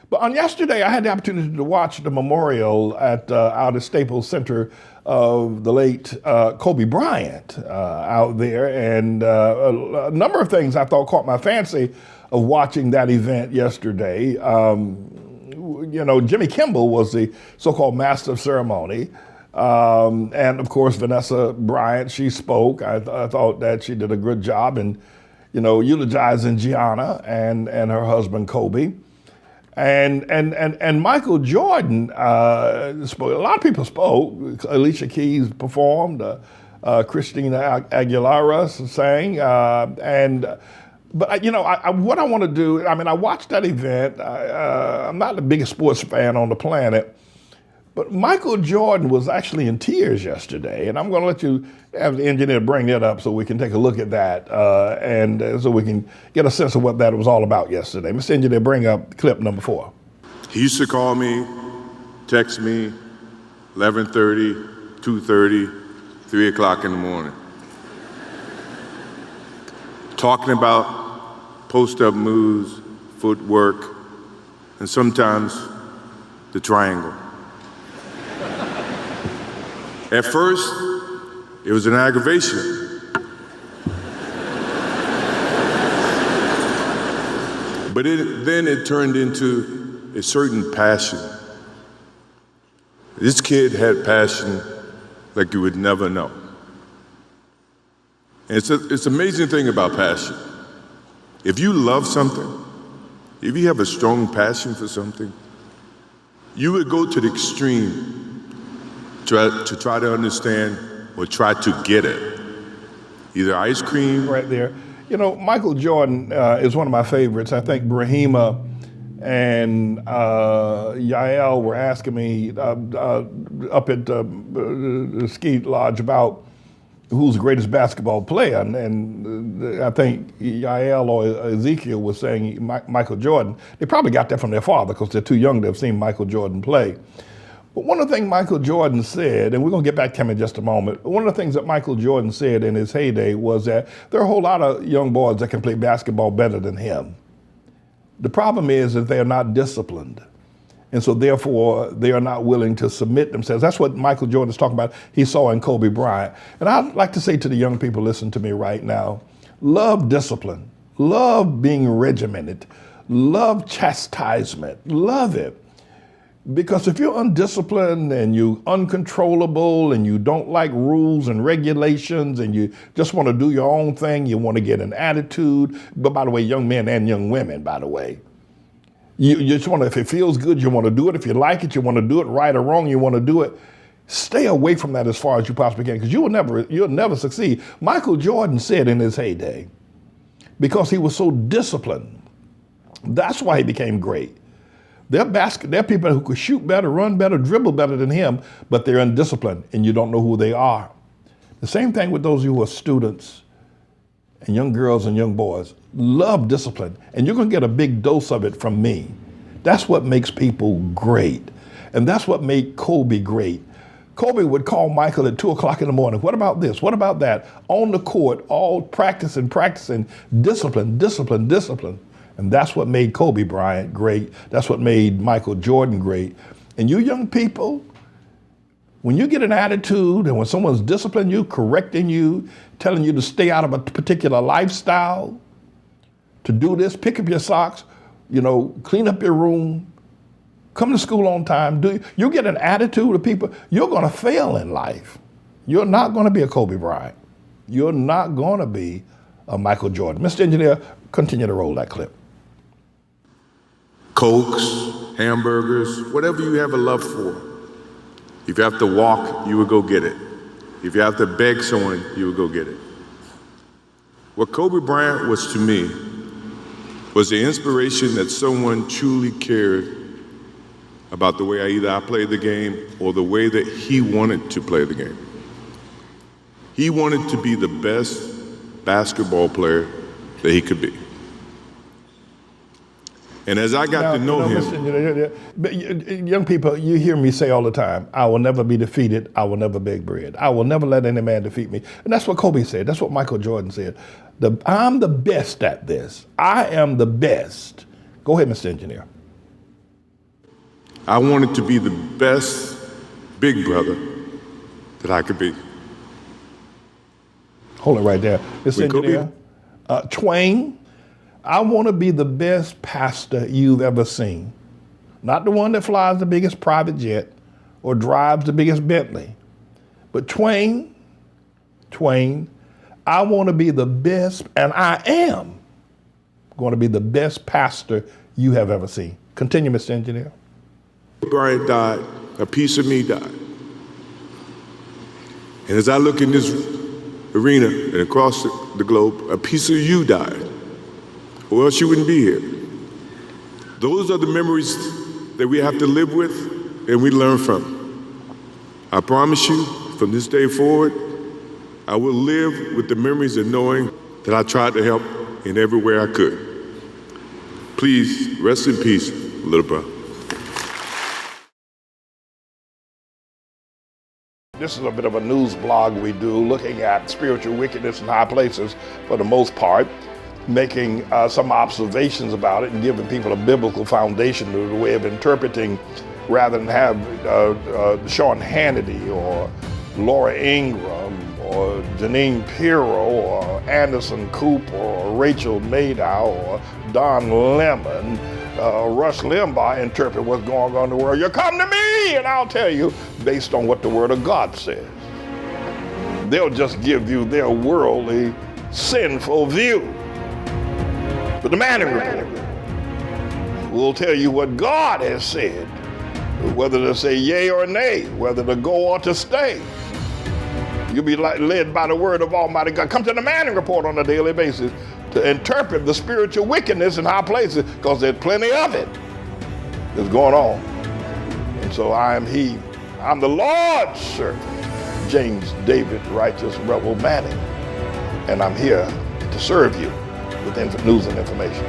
But on yesterday, I had the opportunity to watch the memorial out at Staples Center of the late Kobe Bryant out there. And a number of things I thought caught my fancy of watching that event yesterday. Jimmy Kimball was the so-called master of ceremony. And of course, Vanessa Bryant, she spoke. I thought that she did a good job in, eulogizing Gianna and her husband Kobe. And Michael Jordan spoke. A lot of people spoke. Alicia Keys performed. Christina Aguilera sang. But what I want to do. I watched that event. I'm not the biggest sports fan on the planet, but Michael Jordan was actually in tears yesterday, and I'm going to let you have the engineer bring that up so we can take a look at that, and so we can get a sense of what that was all about yesterday. Mr. Engineer, bring up clip number 4. He used to call me, text me, 11:30, 2:30, 3 o'clock in the morning, talking about post-up moves, footwork, and sometimes the triangle. At first, it was an aggravation. But then it turned into a certain passion. This kid had passion like you would never know. And it's an amazing thing about passion. If you love something, if you have a strong passion for something, you would go to the extreme to try to understand or try to get it. Either ice cream. Right there. Michael Jordan is one of my favorites. I think Brahima and Yael were asking me up at the ski lodge about who's the greatest basketball player. And I think Yael or Ezekiel was saying Michael Jordan. They probably got that from their father because they're too young to have seen Michael Jordan play. But one of the things Michael Jordan said, and we're going to get back to him in just a moment, one of the things that Michael Jordan said in his heyday was that there are a whole lot of young boys that can play basketball better than him. The problem is that they are not disciplined. And so therefore, they are not willing to submit themselves. That's what Michael Jordan is talking about. He saw in Kobe Bryant. And I'd like to say to the young people, listen to me right now, love discipline, love being regimented, love chastisement, love it. Because if you're undisciplined and you're uncontrollable and you don't like rules and regulations and you just want to do your own thing, you want to get an attitude, but by the way, young men and young women, by the way, you just want to, if it feels good, you want to do it. If you like it, you want to do it, right or wrong, you want to do it. Stay away from that as far as you possibly can because you'll never succeed. Michael Jordan said in his heyday, because he was so disciplined, that's why he became great. There are people who could shoot better, run better, dribble better than him, but they're undisciplined and you don't know who they are. The same thing with those who are students and young girls and young boys. Love discipline, and you're going to get a big dose of it from me. That's what makes people great, and that's what made Kobe great. Kobe would call Michael at 2 o'clock in the morning. What about this? What about that? On the court, all practicing, discipline. And that's what made Kobe Bryant great. That's what made Michael Jordan great. And you young people, when you get an attitude and when someone's disciplining you, correcting you, telling you to stay out of a particular lifestyle, to do this, pick up your socks, clean up your room, come to school on time, you get an attitude of people, you're going to fail in life. You're not going to be a Kobe Bryant. You're not going to be a Michael Jordan. Mr. Engineer, continue to roll that clip. Cokes, hamburgers, whatever you have a love for. If you have to walk, you would go get it. If you have to beg someone, you would go get it. What Kobe Bryant was to me was the inspiration that someone truly cared about the way I played the game or the way that he wanted to play the game. He wanted to be the best basketball player that he could be. And as I got to know him. Young people, you hear me say all the time, I will never be defeated. I will never beg bread. I will never let any man defeat me. And that's what Kobe said. That's what Michael Jordan said. I'm the best at this. I am the best. Go ahead, Mr. Engineer. I wanted to be the best big brother that I could be. Hold it right there. This When Kobe- engineer, Twain, I want to be the best pastor you've ever seen. Not the one that flies the biggest private jet or drives the biggest Bentley. But Twain, I want to be the best, and I am going to be the best pastor you have ever seen. Continue, Mr. Engineer. Bryant died, a piece of me died. And as I look in this arena and across the globe, a piece of you died, or else you wouldn't be here. Those are the memories that we have to live with and we learn from. I promise you, from this day forward, I will live with the memories of knowing that I tried to help in every way I could. Please rest in peace, little brother. This is a bit of a news blog we do looking at spiritual wickedness in high places for the most part, making some observations about it and giving people a biblical foundation to the way of interpreting rather than have Sean Hannity or Laura Ingraham or Janine Pirro or Anderson Cooper or Rachel Maddow or Don Lemon, Rush Limbaugh interpret what's going on in the world. You come to me and I'll tell you based on what the Word of God says. They'll just give you their worldly, sinful view. But the Manning Report will tell you what God has said, whether to say yea or nay, whether to go or to stay. You'll be led by the word of Almighty God. Come to the Manning Report on a daily basis to interpret the spiritual wickedness in high places, because there's plenty of it that's going on. And so I'm the Lord's servant, James David Righteous Rebel Manning, and I'm here to serve you with news and information.